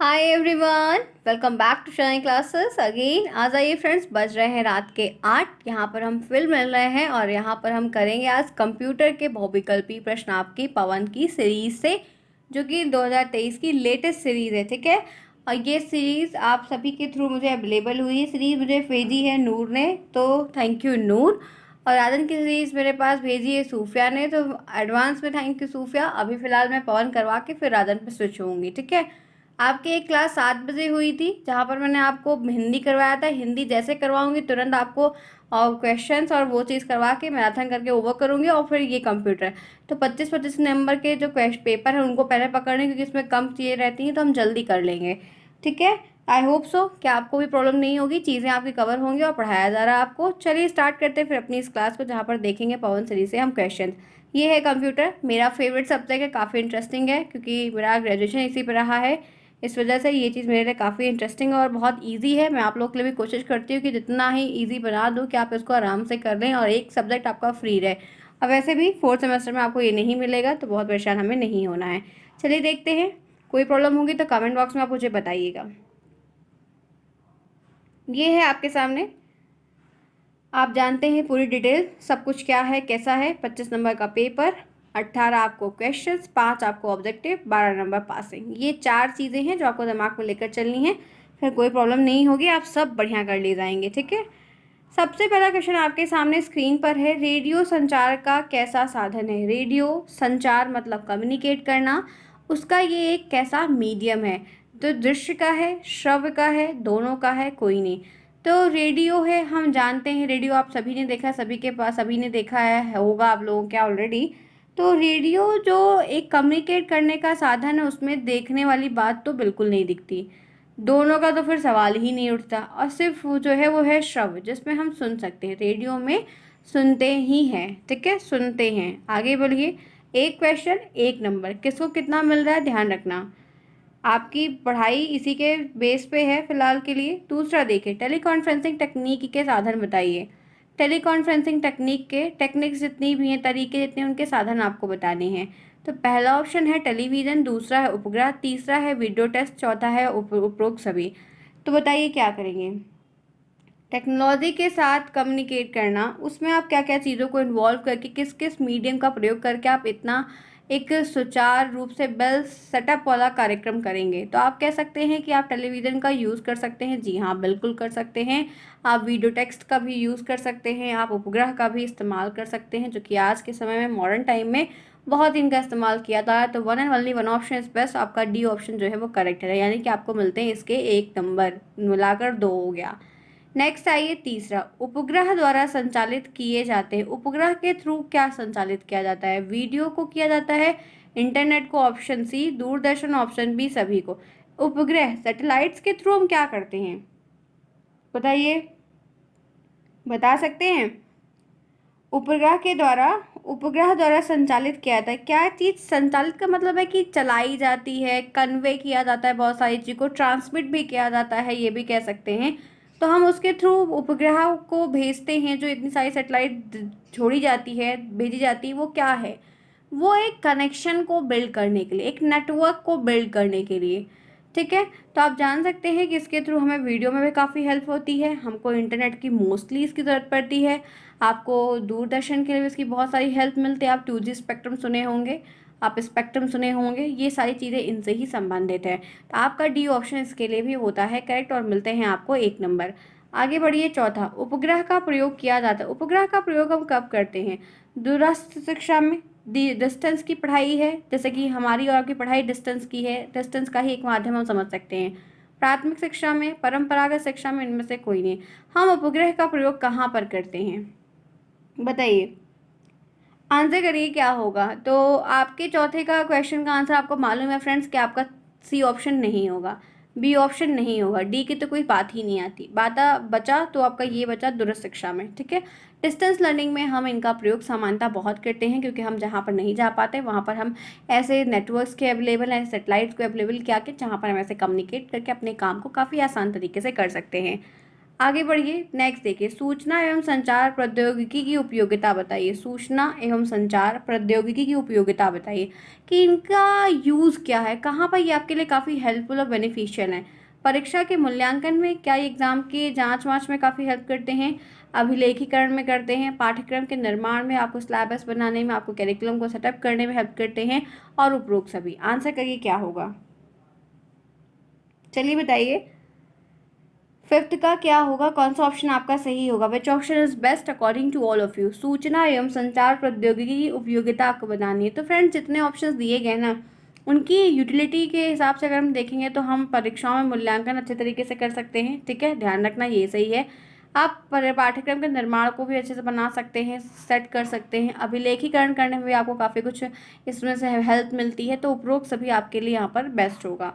Hi everyone, welcome back to shine classes again. आज आइए friends, बज रहे हैं रात के 8। यहाँ पर हम फिर मिल रहे हैं और यहाँ पर हम करेंगे आज कंप्यूटर के बहुविकल्पी प्रश्न आपकी पवन की सीरीज से, जो कि 2023 की लेटेस्ट सीरीज़ है। ठीक है, और ये सीरीज़ आप सभी के थ्रू मुझे अवेलेबल हुई है। सीरीज़ मुझे भेजी है नूर ने, तो थैंक यू नूर। और राजन की सीरीज़ मेरे पास भेजी है सूफिया ने, तो एडवांस में थैंक यू सूफिया। अभी फ़िलहाल मैं पवन करवा के फिर राजन पे स्विच होऊंगी। ठीक है, आपकी एक क्लास 7 बजे हुई थी, जहाँ पर मैंने आपको हिंदी करवाया था। हिंदी जैसे करवाऊंगी तुरंत आपको क्वेश्चंस और वो चीज़ करवा के मैराथन करके ओवर करूंगी, और फिर ये कंप्यूटर। तो 25-25 नंबर के जो पेपर हैं उनको पहले पकड़ने, क्योंकि इसमें कम चीज़ें रहती हैं तो हम जल्दी कर लेंगे। ठीक है, आई होप सो कि आपको भी प्रॉब्लम नहीं होगी, चीज़ें आपकी कवर होंगी और पढ़ाया जा रहा है आपको। चलिए स्टार्ट करते हैं फिर अपनी इस क्लास को, जहाँ पर देखेंगे पवन सीरीज से हम क्वेश्चन। ये है कंप्यूटर, मेरा फेवरेट सब्जेक्ट है, काफ़ी इंटरेस्टिंग है, क्योंकि मेरा ग्रेजुएशन इसी पर रहा है। इस वजह से ये चीज़ मेरे लिए काफ़ी इंटरेस्टिंग और बहुत इजी है। मैं आप लोग के लिए भी कोशिश करती हूँ कि जितना ही इजी बना दूँ कि आप इसको आराम से कर लें और एक सब्जेक्ट आपका फ्री रहे। और वैसे भी 4th सेमेस्टर में आपको ये नहीं मिलेगा, तो बहुत परेशान हमें नहीं होना है। चलिए देखते हैं, कोई प्रॉब्लम होगी तो कमेंट बॉक्स में आप मुझे बताइएगा। ये है आपके सामने, आप जानते हैं पूरी डिटेल सब कुछ क्या है कैसा है। 25 नंबर का पेपर, 18 आपको क्वेश्चंस, 5 आपको ऑब्जेक्टिव, 12 नंबर पासिंग। ये 4 चीज़ें हैं जो आपको दिमाग में लेकर चलनी है, फिर कोई प्रॉब्लम नहीं होगी, आप सब बढ़िया कर ले जाएंगे। ठीक है, सबसे पहला क्वेश्चन आपके सामने स्क्रीन पर है। रेडियो संचार का कैसा साधन है? रेडियो संचार मतलब कम्युनिकेट करना, उसका ये एक कैसा मीडियम है? तो दृश्य का है, श्रव्य का है, दोनों का है, कोई नहीं। तो रेडियो है, हम जानते हैं रेडियो आप सभी ने देखा, सभी के पास सभी ने देखा है होगा आप लोगों के ऑलरेडी। तो रेडियो जो एक कम्युनिकेट करने का साधन है, उसमें देखने वाली बात तो बिल्कुल नहीं दिखती। दोनों का तो फिर सवाल ही नहीं उठता। और सिर्फ वो जो है वो है श्रव्य, जिसमें हम सुन सकते हैं। रेडियो में सुनते ही हैं। ठीक है, सुनते हैं। आगे बढ़िए, एक क्वेश्चन 1 नंबर, किसको कितना मिल रहा है ध्यान रखना, आपकी पढ़ाई इसी के बेस पे है फिलहाल के लिए। दूसरा देखिए, टेलीकॉन्फ्रेंसिंग तकनीक के साधन बताइए। टेलीकॉन्फ्रेंसिंग टेक्निक के टेक्निक्स जितनी भी हैं, तरीके जितने, उनके साधन आपको बताने हैं। तो पहला ऑप्शन है टेलीविज़न, दूसरा है उपग्रह, तीसरा है वीडियो टेस्ट, चौथा है उपरोक्त सभी। तो बताइए क्या करेंगे। टेक्नोलॉजी के साथ कम्युनिकेट करना, उसमें आप क्या क्या चीज़ों को इन्वॉल्व करके, किस किस मीडियम का प्रयोग करके आप इतना एक सुचारू रूप से वेल सेटअप वाला कार्यक्रम करेंगे। तो आप कह सकते हैं कि आप टेलीविज़न का यूज़ कर सकते हैं। जी हाँ, बिल्कुल कर सकते हैं। आप वीडियो टेक्स्ट का भी यूज़ कर सकते हैं, आप उपग्रह का भी इस्तेमाल कर सकते हैं, जो कि आज के समय में मॉडर्न टाइम में बहुत इनका इस्तेमाल किया था। तो one and only one option is best, आपका डी ऑप्शन जो है वो करेक्ट है, यानी कि आपको मिलते हैं इसके 1 नंबर, मिलाकर 2 हो गया। नेक्स्ट आइए तीसरा, उपग्रह द्वारा संचालित किए जाते हैं। उपग्रह के थ्रू क्या संचालित किया जाता है? वीडियो को किया जाता है, इंटरनेट को option C, Doordarshan option B, सभी को। उपग्रह सैटेलाइट्स के थ्रू हम क्या करते हैं, बताइए, बता सकते हैं? उपग्रह द्वारा संचालित किया जाता है। क्या चीज़ संचालित का मतलब है कि चलाई जाती है, कन्वे किया जाता है, बहुत सारी चीज़ को ट्रांसमिट भी किया जाता है, ये भी कह सकते हैं। तो हम उसके थ्रू उपग्रह को भेजते हैं। जो इतनी सारी सेटेलाइट छोड़ी जाती है, भेजी जाती है, वो क्या है? वो एक कनेक्शन को बिल्ड करने के लिए, एक नेटवर्क को बिल्ड करने के लिए। ठीक है, तो आप जान सकते हैं कि इसके थ्रू हमें वीडियो में भी काफ़ी हेल्प होती है, हमको इंटरनेट की मोस्टली इसकी ज़रूरत पड़ती है, आपको दूरदर्शन के लिए भी इसकी बहुत सारी हेल्प मिलती है। आप 2G स्पेक्ट्रम सुने होंगे, आप स्पेक्ट्रम सुने होंगे, ये सारी चीज़ें इनसे ही संबंधित है। तो आपका डी ऑप्शन इसके लिए भी होता है करेक्ट, और मिलते हैं आपको 1 नंबर। आगे बढ़िए, चौथा, उपग्रह का प्रयोग किया जाता है। उपग्रह का प्रयोग हम कब करते हैं? दूरस्थ शिक्षा में, डिस्टेंस की पढ़ाई है, जैसे कि हमारी और आपकी पढ़ाई डिस्टेंस की है, डिस्टेंस का ही एक माध्यम हम समझ सकते हैं। प्राथमिक शिक्षा में, परंपरागत शिक्षा में, इनमें से कोई नहीं। हम उपग्रह का प्रयोग कहाँ पर करते हैं, बताइए, आंसर करिए क्या होगा। तो आपके चौथे का क्वेश्चन का आंसर आपको मालूम है फ्रेंड्स कि आपका सी ऑप्शन नहीं होगा, बी ऑप्शन नहीं होगा, डी की तो कोई बात ही नहीं आती। बाता बचा तो आपका ये बचा दूरस्थ शिक्षा में। ठीक है, डिस्टेंस लर्निंग में हम इनका प्रयोग सामान्यतः बहुत करते हैं, क्योंकि हम जहाँ पर नहीं जा पाते वहाँ पर हम ऐसे नेटवर्क्स के अवेलेबल हैं, सेटेलाइट्स को अवेलेबल किया के, जहाँ पर हम ऐसे कम्युनिकेट करके अपने काम को काफ़ी आसान तरीके से कर सकते हैं। आगे बढ़िए, नेक्स्ट देखिए, सूचना एवं संचार प्रौद्योगिकी की उपयोगिता बताइए। सूचना एवं संचार प्रौद्योगिकी की उपयोगिता बताइए कि इनका यूज़ क्या है, कहाँ पर ये आपके लिए काफ़ी हेल्पफुल और बेनिफिशियल है। परीक्षा के मूल्यांकन में, क्या ये एग्ज़ाम के जांच वाँच में काफ़ी हेल्प करते हैं, अभिलेखीकरण में करते हैं, पाठ्यक्रम के निर्माण में, आपको सिलेबस बनाने में, आपको करिकुलम को सेटअप करने में हेल्प करते हैं, और उपरोक्त सभी। आंसर करिए क्या होगा, चलिए बताइए। फिफ्थ का क्या होगा, कौन सा ऑप्शन आपका सही होगा, which option is best according to all of you. सूचना एवं संचार प्रौद्योगिकी की उपयोगिता आपको बतानी है। तो फ्रेंड्स, जितने ऑप्शंस दिए गए ना, उनकी यूटिलिटी के हिसाब से अगर हम देखेंगे तो हम परीक्षाओं में मूल्यांकन अच्छे तरीके से कर सकते हैं, ठीक है, ध्यान रखना ये सही है। आप पाठ्यक्रम के निर्माण को भी अच्छे से बना सकते हैं, सेट कर सकते हैं, अभिलेखीकरण करने में भी आपको काफ़ी कुछ इसमें से हेल्प मिलती है। तो उपरोक्त सभी आपके लिए यहाँ पर बेस्ट होगा।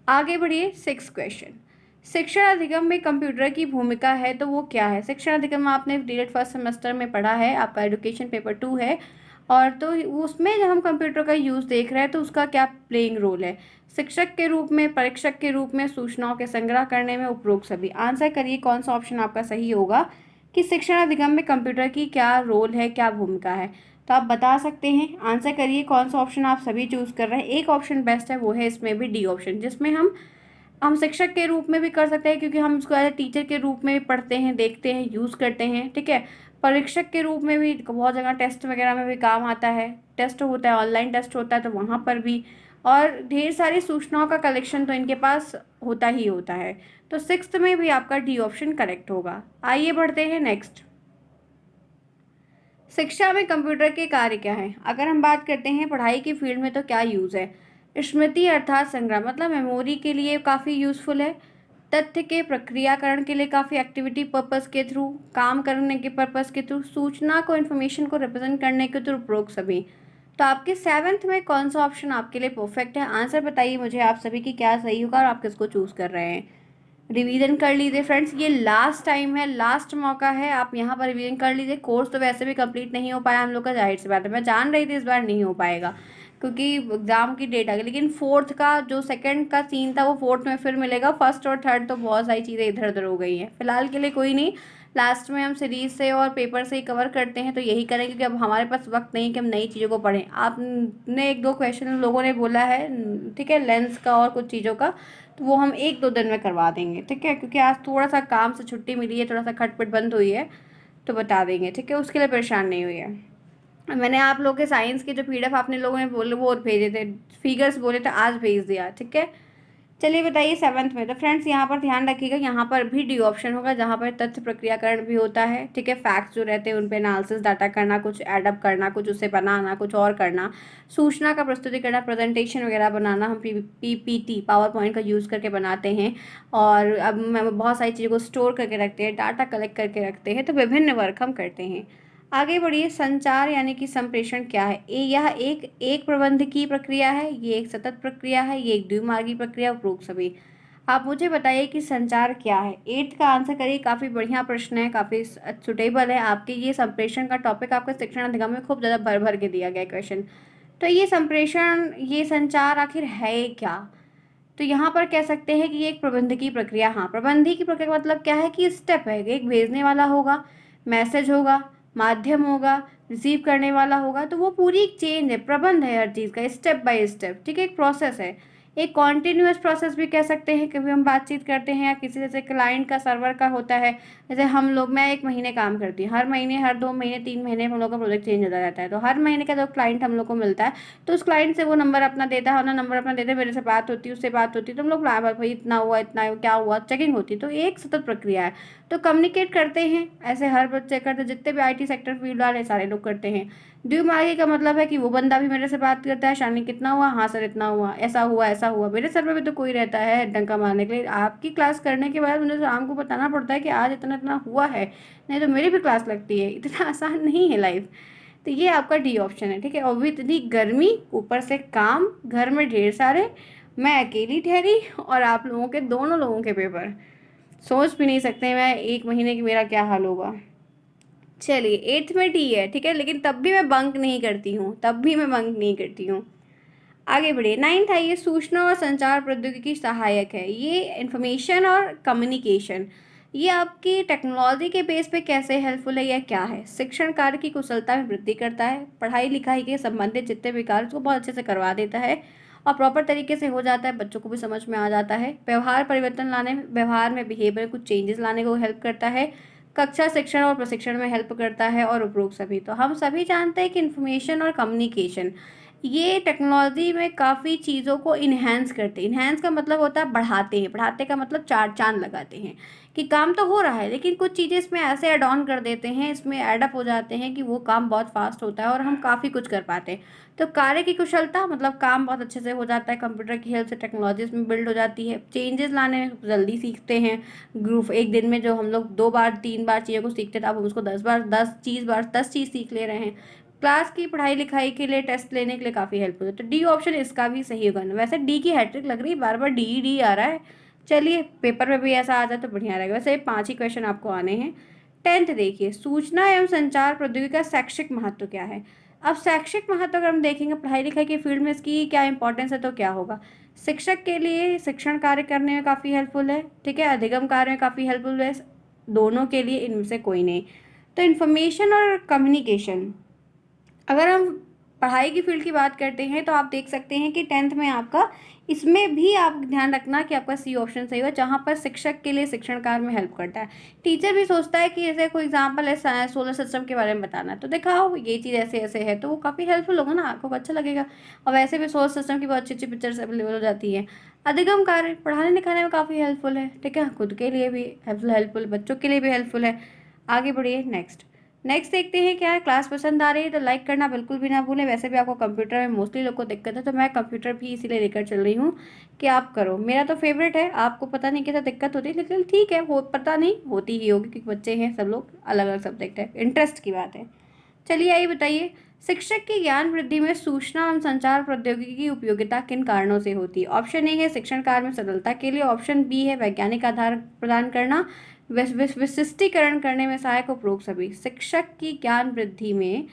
आगे बढ़िए, सिक्स क्वेश्चन, शिक्षण अधिगम में कंप्यूटर की भूमिका है तो वो क्या है। शिक्षण अधिगम आपने डीएलएड फर्स्ट सेमेस्टर में पढ़ा है, आपका एजुकेशन पेपर 2 है, और तो उसमें जब हम कंप्यूटर का यूज़ देख रहे हैं तो उसका क्या प्लेइंग रोल है, शिक्षक के रूप में, परीक्षक के रूप में, सूचनाओं के संग्रह करने में, उपरोक्त सभी। आंसर करिए कौन सा ऑप्शन आपका सही होगा कि शिक्षण अधिगम में कंप्यूटर की क्या रोल है, क्या भूमिका है। तो आप बता सकते हैं, आंसर करिए कौन सा ऑप्शन आप सभी चूज़ कर रहे हैं। एक ऑप्शन बेस्ट है, वो है इसमें भी डी ऑप्शन, जिसमें हम शिक्षक के रूप में भी कर सकते हैं, क्योंकि हम उसको एज ए टीचर के रूप में भी पढ़ते हैं, देखते हैं, यूज़ करते हैं, ठीक है। परीक्षक के रूप में भी बहुत जगह टेस्ट वगैरह में भी काम आता है, टेस्ट होता है, ऑनलाइन टेस्ट होता है तो वहाँ पर भी, और ढेर सारी सूचनाओं का कलेक्शन तो इनके पास होता ही होता है। तो सिक्स्थ में भी आपका डी ऑप्शन करेक्ट होगा। आइए बढ़ते हैं नेक्स्ट। शिक्षा में कंप्यूटर के कार्य क्या है। अगर हम बात करते हैं पढ़ाई की फील्ड में तो क्या यूज़ है। स्मृति अर्थात संग्रह, मतलब मेमोरी के लिए काफ़ी यूज़फुल है। तथ्य के प्रक्रियाकरण के लिए काफ़ी, एक्टिविटी पर्पस के थ्रू, काम करने के पर्पस के थ्रू, सूचना को, इन्फॉर्मेशन को रिप्रेजेंट करने के थ्रू, उपरोक्त सभी। तो आपके सेवन्थ में कौन सा ऑप्शन आपके लिए परफेक्ट है। आंसर बताइए मुझे आप सभी की क्या सही होगा और आप किसको चूज़ कर रहे हैं। रिवीजन कर लीजिए फ्रेंड्स, ये लास्ट टाइम है, लास्ट मौका है, आप यहाँ पर रिवीजन कर लीजिए। कोर्स तो वैसे भी कंप्लीट नहीं हो पाया हम लोग का, जाहिर सी बात है, मैं जान रही थी इस बार नहीं हो पाएगा क्योंकि एग्जाम की डेट आ गई। लेकिन फोर्थ का जो सेकंड का सीन था वो फोर्थ में फिर मिलेगा, फर्स्ट और थर्ड तो बहुत सारी चीज़ें इधर उधर हो गई हैं। फिलहाल के लिए कोई नहीं, लास्ट में हम सीरीज से और पेपर से ही कवर करते हैं, तो यही करें क्योंकि अब हमारे पास वक्त नहीं कि हम नई चीज़ों को पढ़ें। आपने एक दो क्वेश्चन लोगों ने बोला है, ठीक है, लेंस का और कुछ चीज़ों का, तो वो हम एक दो दिन में करवा देंगे, ठीक है, क्योंकि आज थोड़ा सा काम से छुट्टी मिली है, थोड़ा सा खटपट बंद हुई है, तो बता देंगे, ठीक है, उसके लिए परेशान नहीं हुई है। मैंने आप लोगों के साइंस के जो पीडीएफ आपने लोगों ने बोले वो भेजे थे, फिगर्स बोले थे, आज भेज दिया, ठीक है। चलिए बताइए सेवन्थ में, तो फ्रेंड्स यहाँ पर ध्यान रखिएगा, यहाँ पर भी डी ऑप्शन होगा, जहाँ पर तथ्य प्रक्रियाकरण भी होता है, ठीक है, फैक्ट्स जो रहते हैं उन पे एनालिसिस, डाटा करना, कुछ एडअप करना, कुछ उससे बनाना, कुछ और करना, सूचना का प्रस्तुतिकरण, प्रेजेंटेशन वगैरह बनाना, हम पीपीटी, पावर पॉइंट का यूज़ करके बनाते हैं, और अब बहुत सारी चीज़ों को स्टोर करके रखते हैं, डाटा कलेक्ट करके रखते हैं, तो विभिन्न वर्क हम करते हैं। आगे बढ़िए, संचार यानी कि संप्रेषण क्या है। यह एक प्रबंध की प्रक्रिया है, ये एक सतत प्रक्रिया है, ये एक द्विमार्गी प्रक्रिया, उपरोक्त सभी। आप मुझे बताइए कि संचार क्या है। एट्थ का आंसर करिए, काफ़ी बढ़िया प्रश्न है, काफ़ी सुटेबल है आपके। ये संप्रेषण का टॉपिक आपका शिक्षण अधिगम में खूब ज़्यादा भर भर के दिया गया क्वेश्चन। तो ये संप्रेषण, ये संचार आखिर है क्या। तो यहाँ पर कह सकते हैं कि ये एक प्रबंधकीय प्रक्रिया। हाँ, प्रबंधकीय की प्रक्रिया मतलब क्या है कि स्टेप है, एक भेजने वाला होगा, मैसेज होगा, माध्यम होगा, रिसीव करने वाला होगा, तो वो पूरी एक चेंज है, प्रबंध है हर चीज़ का, स्टेप बाय स्टेप, ठीक है, एक प्रोसेस है, एक कॉन्टिन्यूअस प्रोसेस भी कह सकते हैं। कभी हम बातचीत करते हैं या किसी जैसे क्लाइंट का, सर्वर का होता है, जैसे हम लोग, मैं एक महीने काम करती हूँ, हर महीने, हर 2 महीने, 3 महीने हम लोग का प्रोजेक्ट चेंज होता रहता है, तो हर महीने का जब क्लाइंट हम लोग को मिलता है तो उस क्लाइंट से वो नंबर अपना देता है, नंबर अपना देते हैं, मेरे से बात होती है, उससे बात होती है, तो हम लोग भाई इतना हुआ, इतना क्या हुआ, चेकिंग होती है, तो एक सतत प्रक्रिया है। तो कम्युनिकेट करते हैं, ऐसे हर बच्चे करते, जितने भी आईटी सेक्टर फील्ड वाले सारे लोग करते हैं। द्विमार्गी का मतलब है कि वो बंदा भी मेरे से बात करता है, शानी कितना हुआ, हाँ सर इतना हुआ, ऐसा हुआ, ऐसा हुआ, मेरे सर पे भी तो कोई रहता है डंका मारने के लिए। आपकी क्लास करने के बाद मुझे शाम को बताना पड़ता है कि आज इतना इतना हुआ है, नहीं तो मेरी भी क्लास लगती है, इतना आसान नहीं है लाइफ। तो ये आपका डी ऑप्शन है, ठीक है। और भी इतनी गर्मी, ऊपर से काम, घर में ढेर सारे, मैं अकेली ठहरी, और आप लोगों के, दोनों लोगों के पेपर, सोच भी नहीं सकते मैं एक महीने की मेरा क्या हाल होगा। चलिए एट्थ में डी है, ठीक है, लेकिन तब भी मैं बंक नहीं करती हूँ, तब भी मैं बंक नहीं करती हूँ। आगे बढ़िए, नाइन्थ है, ये सूचना और संचार प्रौद्योगिकी सहायक है, ये इंफॉर्मेशन और कम्युनिकेशन, ये आपकी टेक्नोलॉजी के बेस पे कैसे हेल्पफुल है या क्या है? शिक्षण कार्य की कुशलता में वृद्धि करता है, पढ़ाई लिखाई के संबंधित जितने भी कार्य उसको बहुत अच्छे से करवा देता है और प्रॉपर तरीके से हो जाता है, बच्चों को भी समझ में आ जाता है। व्यवहार परिवर्तन लाने में, व्यवहार में बिहेवियर कुछ चेंजेस लाने को हेल्प करता है। कक्षा शिक्षण और प्रशिक्षण में हेल्प करता है और उपरोक्त सभी। तो हम सभी जानते हैं कि इन्फॉर्मेशन और कम्युनिकेशन ये टेक्नोलॉजी में काफ़ी चीज़ों को इन्हेंस करते हैं। इन्हेंस का मतलब होता है बढ़ाते हैं, बढ़ाते का मतलब चार चांद लगाते हैं कि काम तो हो रहा है लेकिन कुछ चीज़ें इसमें ऐसे ऐड ऑन कर देते हैं, इसमें ऐडअप हो जाते हैं कि वो काम बहुत फास्ट होता है और हम काफ़ी कुछ कर पाते हैं। तो कार्य की कुशलता मतलब काम बहुत अच्छे से हो जाता है, कंप्यूटर की हेल्प से टेक्नोलॉजी इसमें बिल्ड हो जाती है। चेंजेस लाने में जल्दी सीखते हैं। ग्रुप एक दिन में जो हम लोग 2 बार 3 बार चीज़ों को सीखते थे, अब हम उसको 10 चीज़ सीख ले रहे हैं। क्लास की पढ़ाई लिखाई के लिए, टेस्ट लेने के लिए काफ़ी हेल्प होती है। तो डी ऑप्शन इसका भी सही होगा। वैसे डी की हैट्रिक लग रही है, बार बार डी डी आ रहा है। चलिए पेपर में भी ऐसा आ जाए तो बढ़िया रहेगा। वैसे 5 ही क्वेश्चन आपको आने हैं। 10th देखिए, सूचना एवं संचार प्रौद्योगिकी का शैक्षिक महत्व क्या है? अब शैक्षिक महत्व अगर हम देखेंगे पढ़ाई लिखाई के फील्ड में इसकी क्या इंपॉर्टेंस है तो क्या होगा? शिक्षक के लिए शिक्षण कार्य करने में काफ़ी हेल्पफुल है, ठीक है, अधिगम कार्य में काफ़ी हेल्पफुल है। दोनों के लिए इनमें से कोई नहीं। तो इन्फॉर्मेशन और कम्युनिकेशन, अगर हम पढ़ाई की फील्ड की बात करते हैं तो आप देख सकते हैं कि 10th में आपका इसमें भी आप ध्यान रखना कि आपका सी ऑप्शन सही हो, जहाँ पर शिक्षक के लिए शिक्षण कार्य में हेल्प करता है। टीचर भी सोचता है कि जैसे कोई एग्जांपल है, सोलर सिस्टम के बारे में बताना है तो दिखाओ ये चीज़ ऐसे ऐसे है, तो वो काफ़ी हेल्पफुल होगा ना, आपको अच्छा लगेगा। और वैसे भी सोलर सिस्टम की बहुत अच्छी अच्छी पिक्चर्स अवेलेबल हो जाती है। अधिगम कार्य पढ़ाने लिखाने में काफ़ी हेल्पफुल है, ठीक है, खुद के लिए भी हेल्पफुल, बच्चों के लिए भी हेल्पफुल है। आगे बढ़िए नेक्स्ट। नेक्स्ट देखते हैं क्या है। क्लास पसंद आ रही है तो लाइक करना बिल्कुल भी ना भूलें। वैसे भी आपको कंप्यूटर में मोस्टली लोग को दिक्कत है तो मैं कंप्यूटर भी इसीलिए लेकर चल रही हूँ कि आप करो। मेरा तो फेवरेट है, आपको पता नहीं कैसा दिक्कत होती है लेकिन ठीक है, वो पता नहीं होती ही होगी क्योंकि बच्चे हैं सब लोग, अलग अलग सब्जेक्ट है, इंटरेस्ट की बात है। चलिए आइए बताइए, शिक्षक की ज्ञान वृद्धि में सूचना एवं संचार प्रौद्योगिकी की उपयोगिता किन कारणों से होती है? ऑप्शन ए है शिक्षण कार्य में सरलता के लिए, ऑप्शन बी है वैज्ञानिक आधार प्रदान करना, विशिष्टीकरण करने में सहायक, उपरोक्त सभी। शिक्षक की ज्ञान वृद्धि में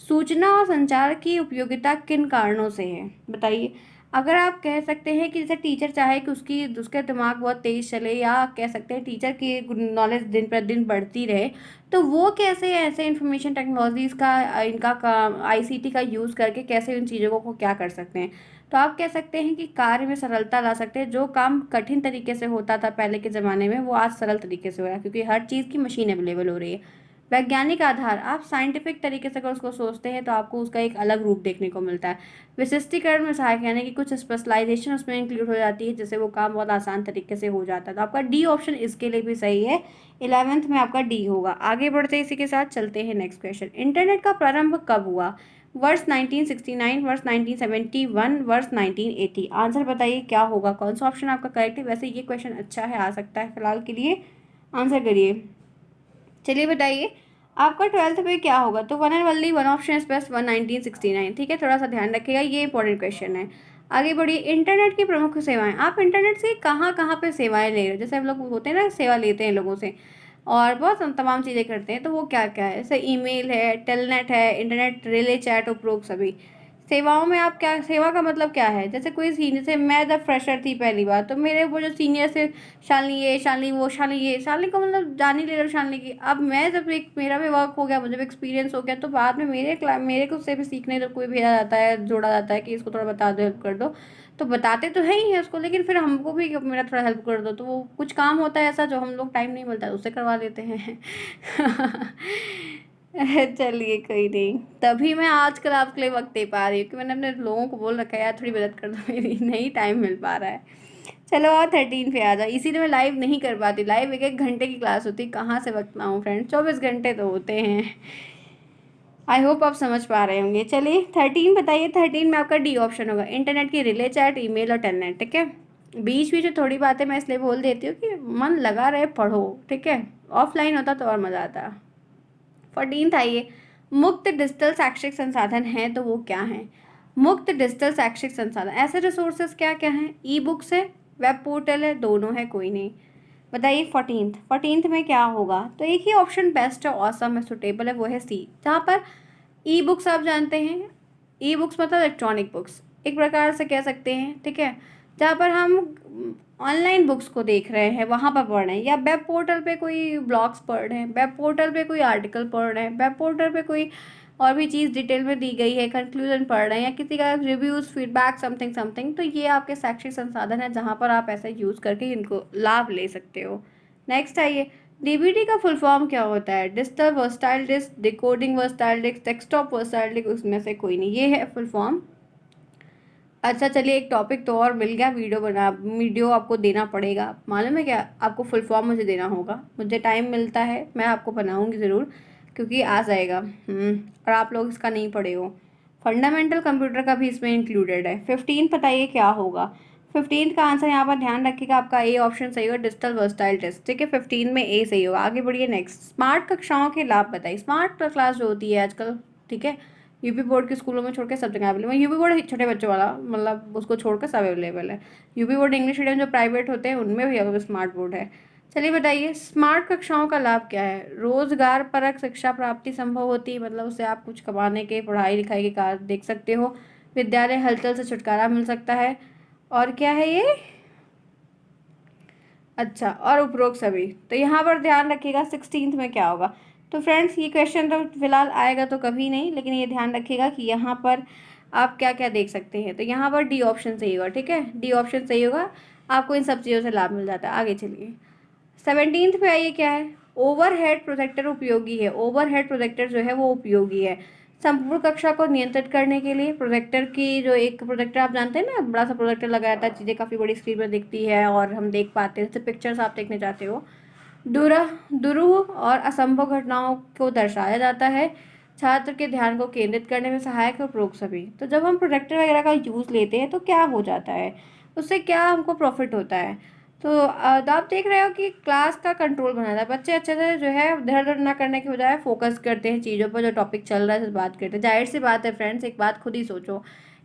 सूचना और संचार की उपयोगिता किन कारणों से है बताइए। अगर आप कह सकते हैं कि जैसे टीचर चाहे कि उसके दिमाग बहुत तेज चले, या कह सकते हैं टीचर की नॉलेज दिन प्रतिदिन बढ़ती रहे, तो वो कैसे ऐसे इंफॉर्मेशन टेक्नोलॉजीज़ का इनका आईसीटी का यूज़ करके कैसे इन चीज़ों को क्या कर सकते हैं। तो आप कह सकते हैं कि कार्य में सरलता ला सकते हैं। जो काम कठिन तरीके से होता था पहले के ज़माने में वो आज सरल तरीके से हो रहा है क्योंकि हर चीज़ की मशीन अवेलेबल हो रही है। वैज्ञानिक आधार, आप साइंटिफिक तरीके से अगर उसको सोचते हैं तो आपको उसका एक अलग रूप देखने को मिलता है। विशिष्टीकरण में सहायक, यानी कि कुछ स्पेशलाइजेशन उसमें इंक्लूड हो जाती है जिससे वो काम बहुत आसान तरीके से हो जाता है। तो आपका डी ऑप्शन इसके लिए भी सही है। 11th में आपका डी होगा। आगे बढ़ते इसी के साथ चलते हैं नेक्स्ट क्वेश्चन। इंटरनेट का प्रारंभ कब हुआ? वर्ष 1969, वर्ष 1971, वर्ष 1980। आंसर बताइए क्या होगा, कौन सा ऑप्शन आपका करेक्ट है? वैसे ये क्वेश्चन अच्छा है, आ सकता है फिलहाल के लिए। आंसर करिए। चलिए बताइए आपका 12th में क्या होगा? तो one and only one option is best, 1969, ठीक है, थोड़ा सा ध्यान रखिएगा, ये इंपॉर्टेंट क्वेश्चन है। आगे बढ़िए, इंटरनेट की प्रमुख सेवाएं, आप इंटरनेट से कहाँ कहाँ पे सेवाएं ले रहे हो? जैसे हम लोग होते हैं ना, सेवा लेते हैं लोगों से और बहुत तमाम चीज़ें करते हैं, तो वो क्या क्या है? जैसे ईमेल है, टेलनेट है, इंटरनेट रिले चैट, उपरोक्त सभी। सेवाओं में आप क्या, सेवा का मतलब क्या है? जैसे कोई सीनियर से, मैं जब फ्रेशर थी पहली बार तो मेरे वो जो सीनियर से शालिनी ये, शालिनी वो, शालिनी ये, शालिनी का मतलब जान ही ले रहा हूँ शालिनी की। अब मैं जब एक मेरा भी वर्क हो गया, मुझे भी एक्सपीरियंस हो गया, तो बाद में मेरे को से भी सीखने तो कोई भेजा जाता है, जोड़ा जाता है कि इसको थोड़ा बता दो, हेल्प कर दो। तो बताते तो है ही है उसको, लेकिन फिर हमको भी मेरा थोड़ा हेल्प कर दो। तो वो कुछ काम होता है ऐसा जो हम लोग टाइम नहीं मिलता है उससे करवा लेते हैं। चलिए कोई नहीं, तभी मैं आजकल आपके लिए वक्त दे पा रही हूँ कि मैंने अपने लोगों को बोल रखा है यार थोड़ी मदद कर दो मेरी, नहीं टाइम मिल पा रहा है। चलो और 13 पे आ जाओ। इसीलिए मैं लाइव नहीं कर पाती, लाइव 1-1 घंटे की क्लास होती, कहाँ से वक्त लाऊं फ्रेंड, 24 घंटे तो होते हैं। आई होप आप समझ पा रहे होंगे। चलिए 13 बताइए। 13 में आपका डी ऑप्शन होगा, इंटरनेट की रिले चैट, ईमेल और टेलनेट, ठीक है। बीच बीच में थोड़ी बातें मैं इसलिए बोल देती हूँ कि मन लगा रहे, पढ़ो, ठीक है। ऑफलाइन होता तो और मज़ा आता। 14 आइए, मुक्त डिजिटल शैक्षिक संसाधन है तो वो क्या है? मुक्त डिजिटल शैक्षिक संसाधन, ऐसे रिसोर्सेज क्या क्या हैं? ई बुक्स है, वेब पोर्टल है, दोनों है, कोई नहीं। बताइए 14th में क्या होगा? तो एक ही ऑप्शन बेस्ट है, ऑसम है, सुटेबल है, वो है सी, जहाँ पर ई बुक्स आप जानते हैं, ई बुक्स मतलब इलेक्ट्रॉनिक बुक्स एक प्रकार से कह सकते हैं, ठीक है। जहाँ पर हम ऑनलाइन बुक्स को देख रहे हैं, वहाँ पर पढ़ रहे हैं, या वेब पोर्टल पे कोई ब्लॉग्स पढ़ रहे हैं, वेब पोर्टल पे कोई आर्टिकल पढ़ रहे हैं, वेब पोर्टल पे कोई और भी चीज़ डिटेल में दी गई है, कंक्लूजन पढ़ रहे हैं, या किसी का रिव्यूज़, फीडबैक, समथिंग समथिंग, तो ये आपके शैक्षिक संसाधन है जहाँ पर आप ऐसा यूज़ करके इनको लाभ ले सकते हो। नेक्स्ट आइए, डीबीडी का फुल फॉर्म क्या होता है? Digital versatile disc, decoding versatile disc, desktop versatile disc, उसमें से कोई नहीं, ये है फुल फॉर्म। अच्छा चलिए, एक टॉपिक तो और मिल गया, वीडियो आपको देना पड़ेगा। मालूम है क्या? आपको फुल फॉर्म मुझे देना होगा, मुझे टाइम मिलता है, मैं आपको बनाऊंगी ज़रूर, क्योंकि आ जाएगा। और आप लोग इसका नहीं पढ़े हो। फंडामेंटल कंप्यूटर का भी इसमें इंक्लूडेड है। 15 बताइए क्या होगा? 15 का आंसर यहाँ पर ध्यान रखिएगा, आपका ए ऑप्शन सही होगा, डिजिटल वर्सटाइल टेस्ट। ठीक है, 15 में ए सही होगा। आगे बढ़िए, नेक्स्ट, स्मार्ट कक्षाओं के लाभ बताइए। स्मार्ट क्लास जो होती है आजकल, ठीक है, यूपी बोर्ड के स्कूलों में छोड़ के सब जगह अवेलेबल है। यूपी बोर्ड छोटे बच्चों वाला, मतलब उसको छोड़कर सब अवेलेबल है। यूपी बोर्ड इंग्लिश मीडियम जो प्राइवेट होते हैं उनमें भी अब स्मार्ट बोर्ड है। चलिए बताइए, स्मार्ट कक्षाओं का लाभ क्या है? रोजगार परक शिक्षा प्राप्ति संभव होती है, मतलब उससे आप कुछ कमाने के, पढ़ाई लिखाई के कार्य देख सकते हो। विद्यालय हलचल से छुटकारा मिल सकता है। और क्या है ये? अच्छा, और उपरोक्त सभी। तो यहाँ पर ध्यान रखिएगा 16th में क्या होगा। तो फ्रेंड्स, ये क्वेश्चन तो फिलहाल आएगा तो कभी नहीं, लेकिन ये ध्यान रखिएगा कि यहाँ पर आप क्या क्या देख सकते हैं। तो यहाँ पर डी ऑप्शन सही होगा। ठीक है, डी ऑप्शन सही होगा, आपको इन सब चीज़ों से लाभ मिल जाता है। आगे चलिए, 17th पे आइए, क्या है? ओवरहेड प्रोजेक्टर उपयोगी है। ओवरहेड प्रोजेक्टर जो है वो उपयोगी है संपूर्ण कक्षा को नियंत्रित करने के लिए। प्रोजेक्टर की जो एक प्रोजेक्टर आप जानते हैं ना, बड़ा सा प्रोजेक्टर लगाया था, चीज़ें काफ़ी बड़ी स्क्रीन में दिखती है और हम देख पाते हैं, जैसे पिक्चर्स आप देखने चाहते हो। दुरूह और असंभव घटनाओं को दर्शाया जाता है। छात्र के ध्यान को केंद्रित करने में सहायक है। उपरोक्त सभी। तो जब हम प्रोजेक्टर वगैरह का यूज़ लेते हैं तो क्या हो जाता है, उससे क्या हमको प्रॉफिट होता है? तो आप देख रहे हो कि क्लास का कंट्रोल बनाता है। बच्चे अच्छे से जो है इधर उधर ना करने के बजाय फोकस करते हैं चीज़ों पर, जो टॉपिक चल रहा है उस बात करते हैं। जाहिर सी बात है फ्रेंड्स, एक बात खुद ही सोचो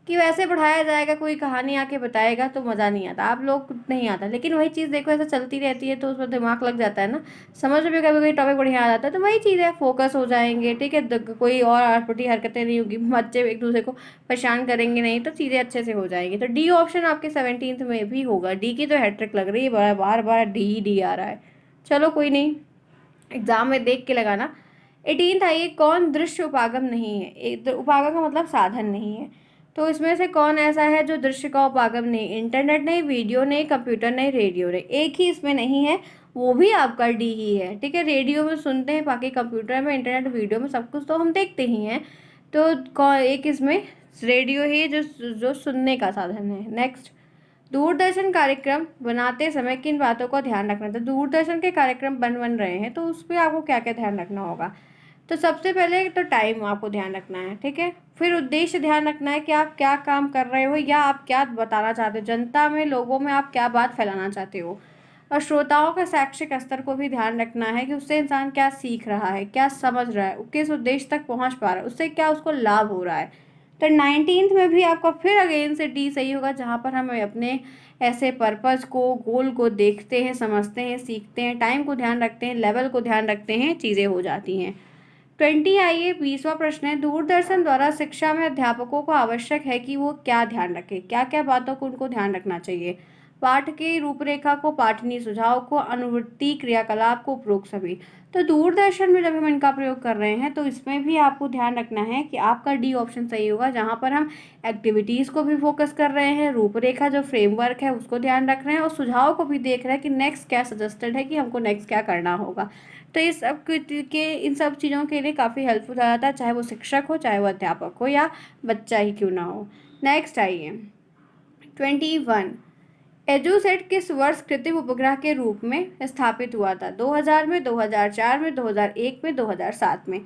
कि वैसे पढ़ाया जाएगा, कोई कहानी आके बताएगा तो मज़ा नहीं आता, आप लोग नहीं आता। लेकिन वही चीज़ देखो, ऐसा चलती रहती है तो उसमें दिमाग लग जाता है ना, समझ में भी कभी कभी टॉपिक बढ़िया आ जाता है। तो वही चीज़ है, फोकस हो जाएंगे। ठीक है, कोई और आटपटी हरकतें नहीं होगी, बच्चे एक दूसरे को परेशान करेंगे नहीं, तो चीज़ें अच्छे से हो जाएंगी। तो डी ऑप्शन आपके 17th में भी होगा। डी की तो हैट्रिक लग रही है, बार बार डी ही डी आ रहा है। चलो कोई नहीं, एग्जाम में देख के लगाना। 18th आइए, कौन दृश्य उपागम नहीं है? एक उपागम का मतलब साधन नहीं है। तो इसमें से कौन ऐसा है जो दृश्य का उपागम नहीं? इंटरनेट नहीं, वीडियो नहीं, कंप्यूटर नहीं, रेडियो नहीं। एक ही इसमें नहीं है, वो भी आपका डी ही है। ठीक है, रेडियो में सुनते हैं, बाकी कंप्यूटर में, इंटरनेट, वीडियो में सब कुछ तो हम देखते ही हैं। तो कौन एक इसमें रेडियो ही जो जो सुनने का साधन है। नेक्स्ट, दूरदर्शन कार्यक्रम बनाते समय किन बातों का ध्यान रखना था? दूरदर्शन के कार्यक्रम बन रहे हैं तो उस पर आपको क्या क्या ध्यान रखना होगा? तो सबसे पहले तो टाइम आपको ध्यान रखना है। ठीक है, फिर उद्देश्य ध्यान रखना है कि आप क्या काम कर रहे हो या आप क्या बताना चाहते हो, जनता में, लोगों में आप क्या बात फैलाना चाहते हो। और श्रोताओं का शैक्षिक स्तर को भी ध्यान रखना है कि उससे इंसान क्या सीख रहा है, क्या समझ रहा है, किस उद्देश्य तक पहुंच पा रहा है, उससे क्या उसको लाभ हो रहा है। तो 19th में भी आपका फिर अगेन से डी सही होगा, जहाँ पर हम अपने ऐसे पर्पस को, गोल को देखते हैं, समझते हैं, सीखते हैं, टाइम को ध्यान रखते हैं, लेवल को ध्यान रखते हैं, चीज़ें हो जाती हैं। 20 आइए, 20वां प्रश्न है, दूरदर्शन द्वारा शिक्षा में अध्यापकों को आवश्यक है कि वो क्या ध्यान रखें, क्या क्या बातों को उनको ध्यान रखना चाहिए? पाठ की रूपरेखा को, पाठनीय सुझाव को, अनुवृत्ति क्रियाकलाप को, उपरोक्त सभी। तो दूरदर्शन में जब हम इनका प्रयोग कर रहे हैं तो इसमें भी आपको ध्यान रखना है कि आपका डी ऑप्शन सही होगा, जहाँ पर हम एक्टिविटीज़ को भी फोकस कर रहे हैं, रूपरेखा जो फ्रेमवर्क है उसको ध्यान रख रहे हैं, और सुझाव को भी देख रहे हैं कि नेक्स्ट क्या सजेस्टेड है, कि हमको नेक्स्ट क्या करना होगा। तो इस सब के इन सब चीज़ों के लिए काफ़ी हेल्पफुल हो जाता है, चाहे वो शिक्षक हो, चाहे वो अध्यापक हो, या बच्चा ही क्यों ना हो। नेक्स्ट आइए, 21, एजुसेट किस वर्ष कृत्रिम उपग्रह के रूप में स्थापित हुआ था? 2000 में, 2004 में, 2001 में, 2007 में।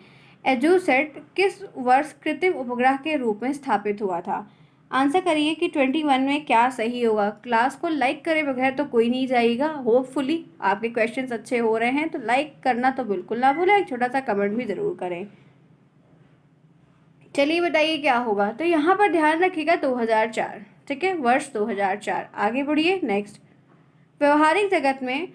एजुसेट किस वर्ष कृत्रिम उपग्रह के रूप में स्थापित हुआ था? आंसर करिए कि 21 में क्या सही होगा। क्लास को लाइक करे बगैर तो कोई नहीं जाएगा। होपफुली आपके क्वेश्चंस अच्छे हो रहे हैं, तो लाइक करना तो बिल्कुल ना भूलें, एक छोटा सा कमेंट भी ज़रूर करें। चलिए बताइए क्या होगा। तो यहाँ पर ध्यान रखिएगा 2004। ठीक है, वर्ष 2004। आगे बढ़िए, नेक्स्ट, व्यवहारिक जगत में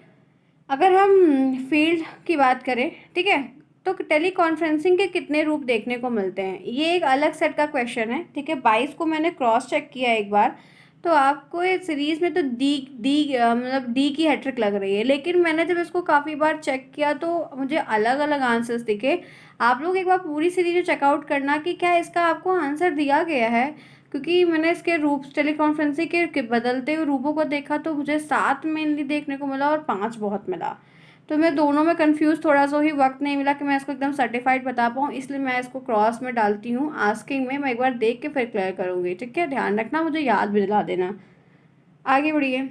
अगर हम फील्ड की बात करें, ठीक है, तो टेली कॉन्फ्रेंसिंग के कितने रूप देखने को मिलते हैं? ये एक अलग सेट का क्वेश्चन है। ठीक है, 22 को मैंने क्रॉस चेक किया एक बार, तो आपको इस सीरीज में तो मतलब डी की हैट्रिक लग रही है, लेकिन मैंने जब इसको काफ़ी बार चेक किया तो मुझे अलग अलग आंसर्स दिखे। आप लोग एक बार पूरी सीरीज चेकआउट करना कि क्या इसका आपको आंसर दिया गया है, क्योंकि मैंने इसके रूप टेलीकॉन्फ्रेंसिंग के बदलते हुए रूपों को देखा तो मुझे 7 मेनली देखने को मिला और 5 बहुत मिला। तो मैं दोनों में कंफ्यूज, थोड़ा सा ही वक्त नहीं मिला कि मैं इसको एकदम सर्टिफाइड बता पाऊँ, इसलिए मैं इसको क्रॉस में डालती हूँ आस्किंग में। मैं एक बार देख के फिर क्लियर करूँगी, ठीक है? ध्यान रखना, मुझे याद भी दिला देना। आगे बढ़िए।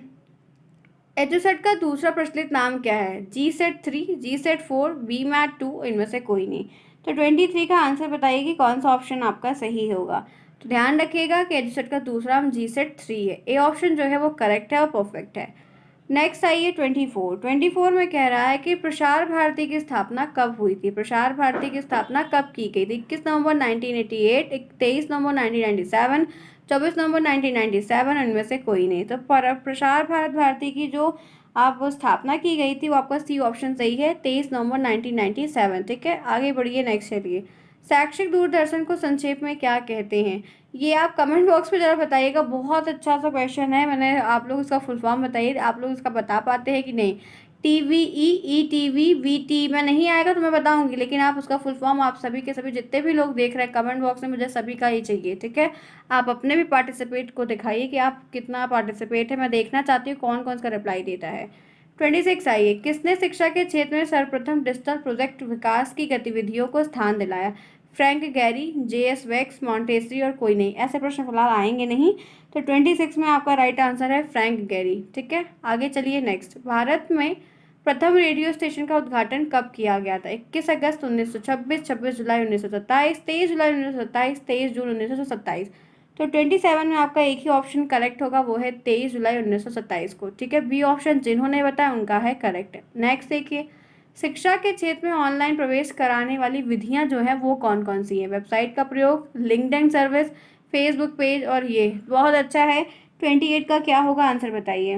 एजुसेट का दूसरा प्रचलित नाम क्या है? G-SET 3, G-SET 4, BMAT 2, इनमें से कोई नहीं। तो 23 का आंसर बताइए कि कौन सा ऑप्शन आपका सही होगा। तो ध्यान रखिएगा कि एजुसेट का दूसरा नाम G-SET 3 है। ए ऑप्शन जो है वो करेक्ट है और परफेक्ट है। नेक्स्ट आइए 24 में कह रहा है कि प्रसार भारती की स्थापना कब हुई थी? प्रसार भारती की स्थापना कब की गई थी? 21 नवंबर 1988, 23 नवंबर 1997, 24 नवंबर 1997, इनमें से कोई नहीं। तो प्रसार भारती की जो आप वो स्थापना की गई थी वो आपका सी ऑप्शन सही है, 23 नवंबर 1997, ठीक है? आगे बढ़िए, नेक्स्ट चलिए। शैक्षिक दूरदर्शन को संक्षेप में क्या कहते हैं? ये आप कमेंट बॉक्स में ज़रा बताइएगा, बहुत अच्छा सा क्वेश्चन है। मैंने आप लोग इसका फुल फॉर्म बताइए, आप लोग इसका बता पाते हैं कि नहीं? TVE, ETV, VT में नहीं आएगा तो मैं बताऊंगी, लेकिन आप उसका फुल फॉर्म, आप सभी के सभी जितने भी लोग देख रहे हैं कमेंट बॉक्स में, मुझे सभी का ही चाहिए, ठीक है? आप अपने भी पार्टिसिपेट को दिखाइए कि आप कितना पार्टिसिपेट है, मैं देखना चाहती हूँ कौन कौन इसका रिप्लाई देता है। 26 आइए। किसने शिक्षा के क्षेत्र में सर्वप्रथम डिजिटल प्रोजेक्ट विकास की गतिविधियों को स्थान दिलाया? फ्रैंक गैरी, JS वेक्स, मॉन्टेसरी और कोई नहीं। ऐसे प्रश्न फिलहाल आएंगे नहीं। तो 26 में आपका राइट आंसर है फ्रैंक गैरी, ठीक है? आगे चलिए नेक्स्ट। भारत में प्रथम रेडियो स्टेशन का उद्घाटन कब किया गया था? 21 अगस्त 1926, 26 जुलाई 1927, 23 जुलाई 1927, 23 जून 1927। तो 27 में आपका एक ही ऑप्शन करेक्ट होगा, वो है 23 जुलाई 1927 को, ठीक है? बी ऑप्शन जिन्होंने बताया उनका है करेक्ट। नेक्स्ट देखिए। शिक्षा के क्षेत्र में ऑनलाइन प्रवेश कराने वाली विधियां जो है वो कौन कौन सी हैं? वेबसाइट का प्रयोग, लिंक्डइन सर्विस, फेसबुक पेज और ये। बहुत अच्छा है। 28 का क्या होगा आंसर बताइए।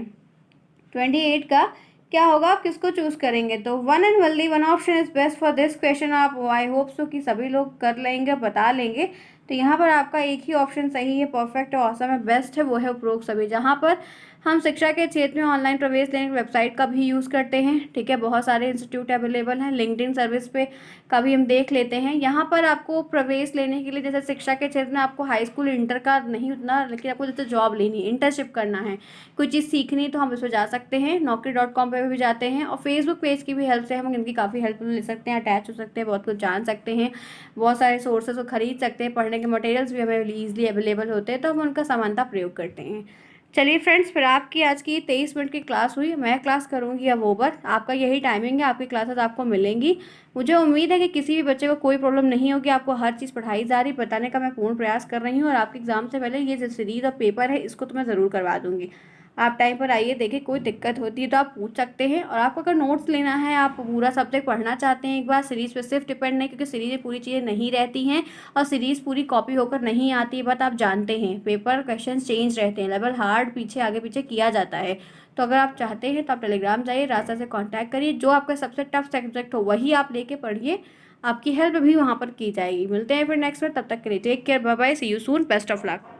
28 का क्या होगा, आप किसको चूज करेंगे? तो one and only one option is best for this question. आप आई होप सो कि सभी लोग कर लेंगे, बता लेंगे। तो यहाँ पर आपका एक ही ऑप्शन सही है, परफेक्ट है, ऑसम है, बेस्ट है, वो है उपरोक्त सभी। जहाँ पर हम शिक्षा के क्षेत्र में ऑनलाइन प्रवेश लेने की वेबसाइट का भी यूज़ करते हैं, ठीक है? बहुत सारे इंस्टीट्यूट अवेलेबल हैं, लिंक्डइन सर्विस पे का भी हम देख लेते हैं। यहाँ पर आपको प्रवेश लेने के लिए, जैसे शिक्षा के क्षेत्र में आपको हाई स्कूल इंटर का नहीं उतना, लेकिन आपको जैसे जॉब लेनी है, इंटर्नशिप करना है, कोई चीज़ सीखनी, तो हम इस पर जा सकते हैं। Naukri.com पे भी जाते हैं, और फेसबुक पेज की भी हेल्प से हम इनकी काफ़ी हेल्प ले सकते हैं, अटैच हो सकते हैं, बहुत कुछ जान सकते हैं, बहुत सारे सोर्सेज को खरीद सकते हैं, पढ़ने के मटेरियल्स भी हमें ईजिली अवेलेबल होते हैं, तो हम उनका समानता प्रयोग करते हैं। चलिए फ्रेंड्स, फिर आपकी आज की 23 मिनट की क्लास हुई। मैं क्लास करूँगी अब ओवर। आपका यही टाइमिंग है, आपकी क्लासेस आपको मिलेंगी। मुझे उम्मीद है कि किसी भी बच्चे को कोई प्रॉब्लम नहीं होगी, आपको हर चीज़ पढ़ाई जा रही, बताने का मैं पूर्ण प्रयास कर रही हूँ। और आपके एग्जाम से पहले ये जो सीरीज और पेपर है इसको तो मैं ज़रूर करवा दूँगी। आप टाइम पर आइए, देखिए कोई दिक्कत होती है तो आप पूछ सकते हैं। और आपको अगर नोट्स लेना है, आप पूरा सब्जेक्ट पढ़ना चाहते हैं एक बार, सीरीज पे सिर्फ डिपेंड नहीं, क्योंकि सीरीज में पूरी चीज़ें नहीं रहती हैं और सीरीज पूरी कॉपी होकर नहीं आती है। बात आप जानते हैं, पेपर क्वेश्चन चेंज रहते हैं, लेवल हार्ड पीछे आगे पीछे किया जाता है। तो अगर आप चाहते हैं तो आप टेलीग्राम जाइए, रास्ता से कांटेक्ट करिए, जो आपका सबसे टफ सब्जेक्ट हो वही आप लेके पढ़िए, आपकी हेल्प भी वहाँ पर की जाएगी। मिलते हैं फिर नेक्स्ट में, तब तक के लिए take care, bye bye, see you soon, best of luck.